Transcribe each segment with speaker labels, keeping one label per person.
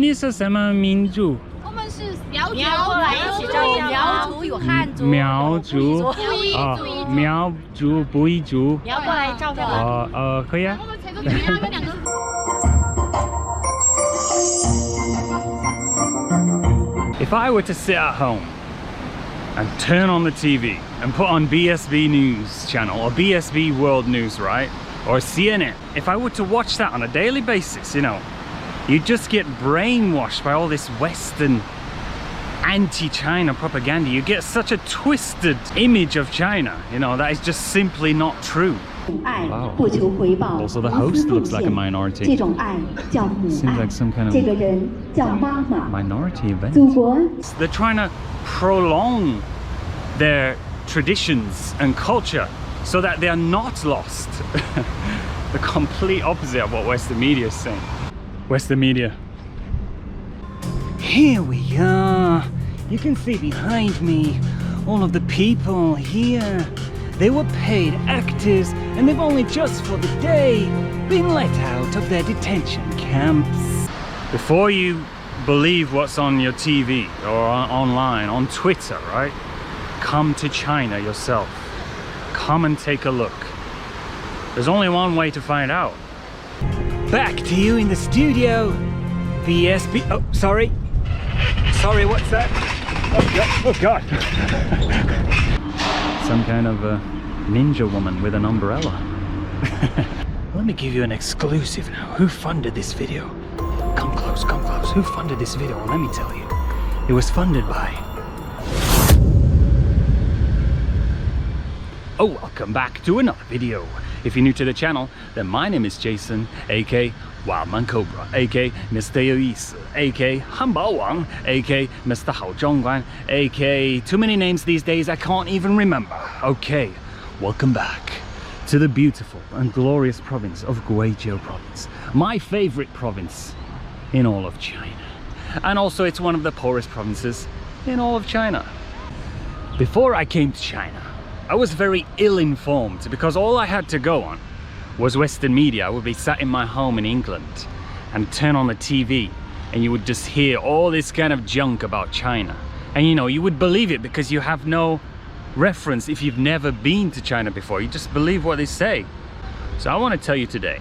Speaker 1: 你是什么民族？
Speaker 2: 我们是苗族，有汉族，
Speaker 1: 苗族
Speaker 2: 啊，
Speaker 1: 苗族不一族。
Speaker 2: 苗过来照片
Speaker 1: 吧。可以啊。If I were to sit at home and turn on the TV and put on BSB News channel or BSB World News, right? Or CNN, if I were to watch that on a daily basis, you know, you just get brainwashed by all this Western anti-China propaganda. You get such a twisted image of China, you know, that is just simply not true. Wow. Also the host looks like a minority. Seems like some kind of minority event. They're trying to prolong their traditions and culture so that they are not lost. The complete opposite of what Western media is saying. Western media. Here we are. You can see behind me all of the people here. They were paid actors and they've only just for the day been let out of their detention camps. Before you believe what's on your TV or online, on Twitter, right? Come to China yourself. Come and take a look. There's only one way to find out. Back to you in the studio. BSB. Oh, sorry. Sorry, what's that? Oh God. Some kind of a ninja woman with an umbrella. Let me give you an exclusive now. Who funded this video? Come close, come close. Who funded this video? Well, let me tell you. It was funded by... Oh, welcome back to another video. If you're new to the channel, then my name is Jason, aka Wildman Cobra, aka Mr. 有意思, aka 汉堡王, aka Mr. 好中观, aka too many names these days I can't even remember. Okay, welcome back to the beautiful and glorious province of Guizhou province, my favorite province in all of China. And also it's one of the poorest provinces in all of China. Before I came to China, I was very ill-informed because all I had to go on was Western media. I would be sat in my home in England and turn on the TV and you would just hear all this kind of junk about China. And you know, you would believe it because you have no reference if you've never been to China before. You just believe what they say. So I want to tell you today,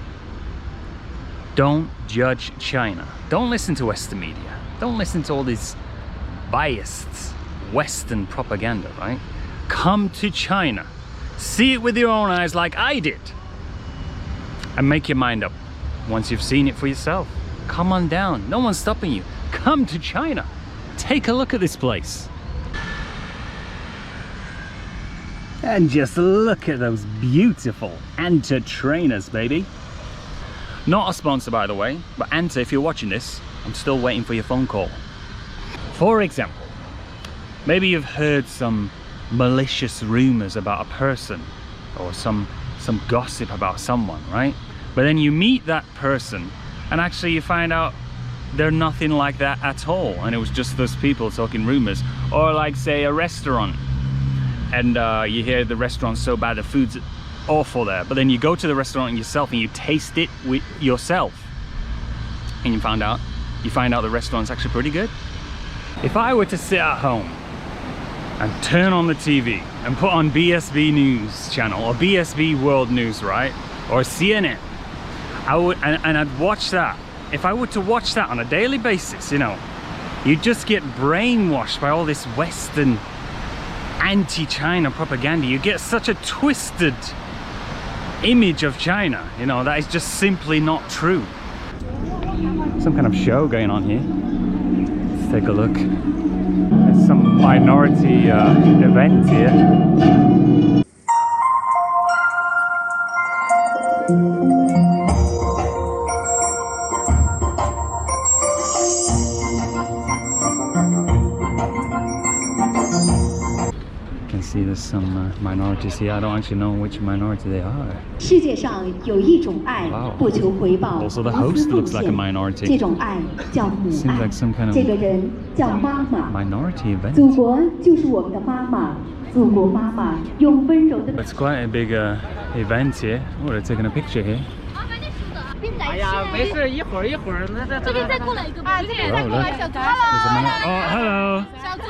Speaker 1: don't judge China. Don't listen to Western media. Don't listen to all this biased Western propaganda, right? Come to China, see it with your own eyes like I did, and make your mind up once you've seen it for yourself. Come on down, no one's stopping you. Come to China, take a look at this place. And just look at those beautiful Anta trainers, baby. Not a sponsor, by the way, but Anta, if you're watching this, I'm still waiting for your phone call. For example, maybe you've heard some malicious rumors about a person or some gossip about someone, right? But then you meet that person and actually you find out they're nothing like that at all, and it was just those people talking rumors. Or like, say, a restaurant, and you hear the restaurant's so bad, the food's awful there, but then you go to the restaurant yourself and you taste it with yourself and you find out the restaurant's actually pretty good. If I were to sit at home and turn on the TV and put on BSB News channel or BSB World News, right? Or CNN, I would, and I'd watch that. If I were to watch that on a daily basis, you know, you just get brainwashed by all this Western anti-China propaganda. You get such a twisted image of China, you know, that is just simply not true. Some kind of show going on here. Let's take a look. There's some minority event here. You can see there's some minorities here. I don't actually know which minority they are. Wow. Also the host looks like a minority. Seems like some kind of minority event. It's quite a big event here. Oh, they're taking a picture here.
Speaker 3: 哎呀，没事，一会儿那
Speaker 2: 这边再过来一个，这边
Speaker 1: 再过来
Speaker 2: 小猪
Speaker 1: 什么呢？哦
Speaker 2: ，Hello， 小猪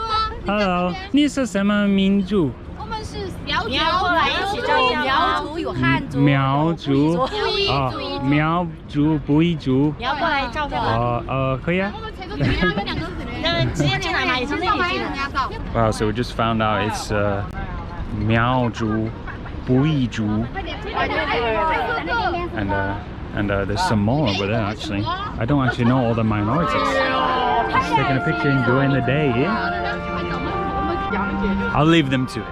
Speaker 1: ，Hello， 你是什么民族？
Speaker 2: 我们是苗族，
Speaker 4: 过来一起照相。
Speaker 2: 苗族有汉族，
Speaker 1: 苗族，
Speaker 2: 啊，
Speaker 1: 苗族不彝族。
Speaker 4: 你要过来照相吗？
Speaker 1: 可以啊。
Speaker 4: 直接进来嘛，也从那里进来。
Speaker 1: Wow, so we just found out it's Miao Zhu, Bui Zhu, and there's some more over there actually. I don't actually know all the minorities. Just taking a picture and enjoying the day, yeah? I'll leave them to it.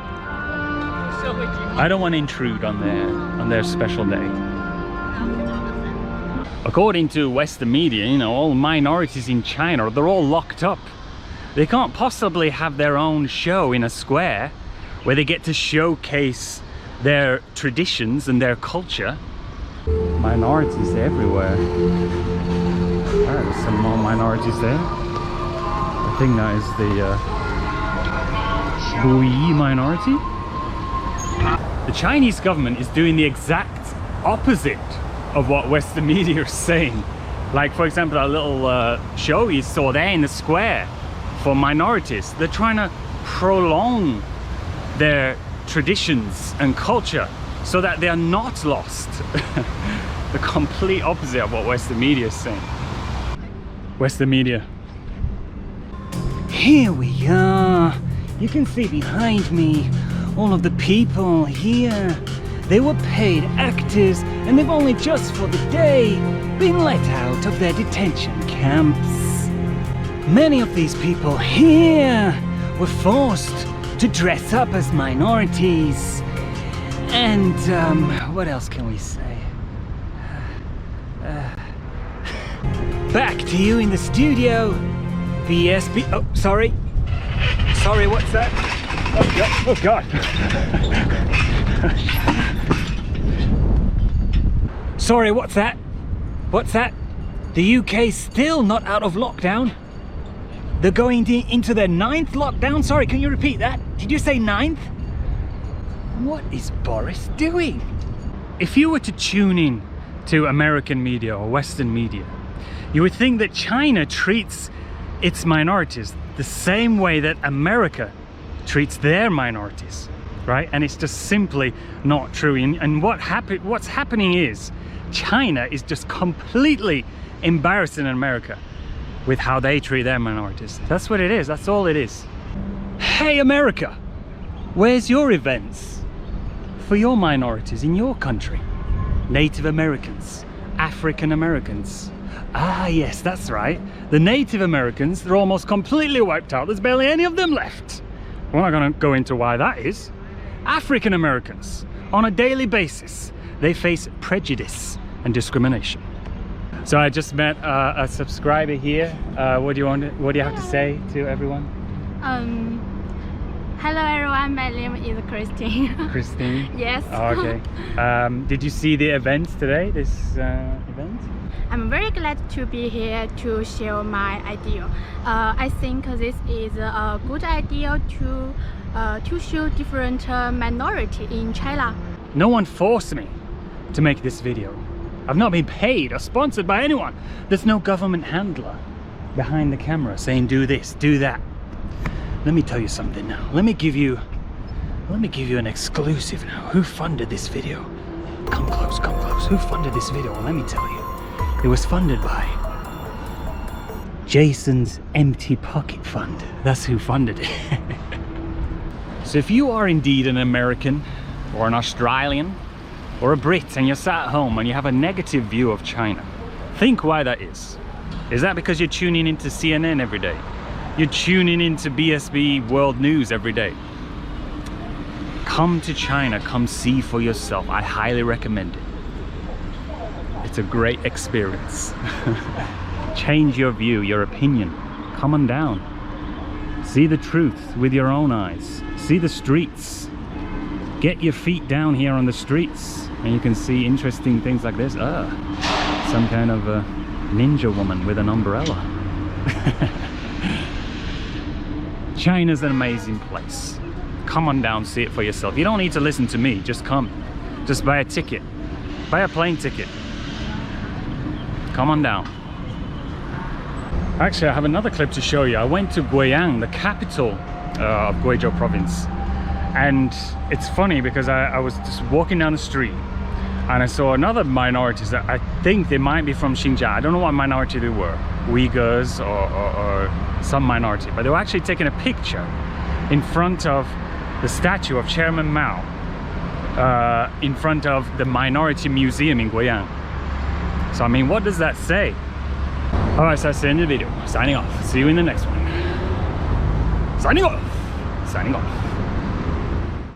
Speaker 1: I don't want to intrude on their special day. According to Western media, you know, all minorities in China, they're all locked up. They can't possibly have their own show in a square where they get to showcase their traditions and their culture. Minorities everywhere. There's some more minorities there. I think that is the Bui minority. The Chinese government is doing the exact opposite of what Western media are saying. Like, for example, that little show you saw there in the square for minorities. They're trying to prolong their traditions and culture so that they are not lost. The complete opposite of what Western media is saying. Western media. Here we are. You can see behind me all of the people here. They were paid actors and they've only just for the day been let out of their detention camps. Many of these people here were forced to dress up as minorities. And what else can we say? Back to you in the studio. VSB. Oh, sorry. Sorry, what's that? Oh God. Sorry, what's that? What's that? The UK's still not out of lockdown. They're going into their 9th lockdown. Sorry, can you repeat that? Did you say 9th? What is Boris doing? If you were to tune in to American media or Western media, you would think that China treats its minorities the same way that America treats their minorities, right? And it's just simply not true. And what's happening is China is just completely embarrassing America with how they treat their minorities. That's what it is. That's all it is. Hey America, where's your events for your minorities in your country? Native Americans, African Americans. Ah yes, that's right. The Native Americans, they're almost completely wiped out. There's barely any of them left. We're not going to go into why that is. African Americans, on a daily basis, they face prejudice and discrimination. So I just met a subscriber here. What do you have to say to everyone?
Speaker 5: Hello everyone, my name is Christine.
Speaker 1: Christine?
Speaker 5: Yes.
Speaker 1: Oh, okay. Did you see the events today, this event?
Speaker 5: I'm very glad to be here to share my idea. I think this is a good idea to show different minority in China.
Speaker 1: No one forced me to make this video. I've not been paid or sponsored by anyone. There's no government handler behind the camera saying do this, do that. Let me tell you something now. Let me give you an exclusive now. Who funded this video? Come close, come close. Who funded this video? Well, let me tell you. It was funded by Jason's Empty Pocket Fund. That's who funded it. So if you are indeed an American or an Australian or a Brit and you're sat at home and you have a negative view of China, think why that is. Is that because you're tuning into CNN every day? You're tuning into BSB World News every day? Come to China, come see for yourself. I highly recommend it. It's a great experience. Change your view, your opinion. Come on down. See the truth with your own eyes. See the streets. Get your feet down here on the streets and you can see interesting things like this. Some kind of a ninja woman with an umbrella. China's an amazing place. Come on down, see it for yourself. You don't need to listen to me, just come. Just buy a ticket. Buy a plane ticket. Come on down. Actually, I have another clip to show you. I went to Guiyang, the capital of Guizhou province. And it's funny because I was just walking down the street and I saw another minorities that I think they might be from Xinjiang. I don't know what minority they were, Uyghurs or some minority, but they were actually taking a picture in front of the statue of Chairman Mao, in front of the Minority Museum in Guiyang. So I mean, what does that say? Alright, so that's the end of the video. Signing off. See you in the next one. Signing off. Signing off.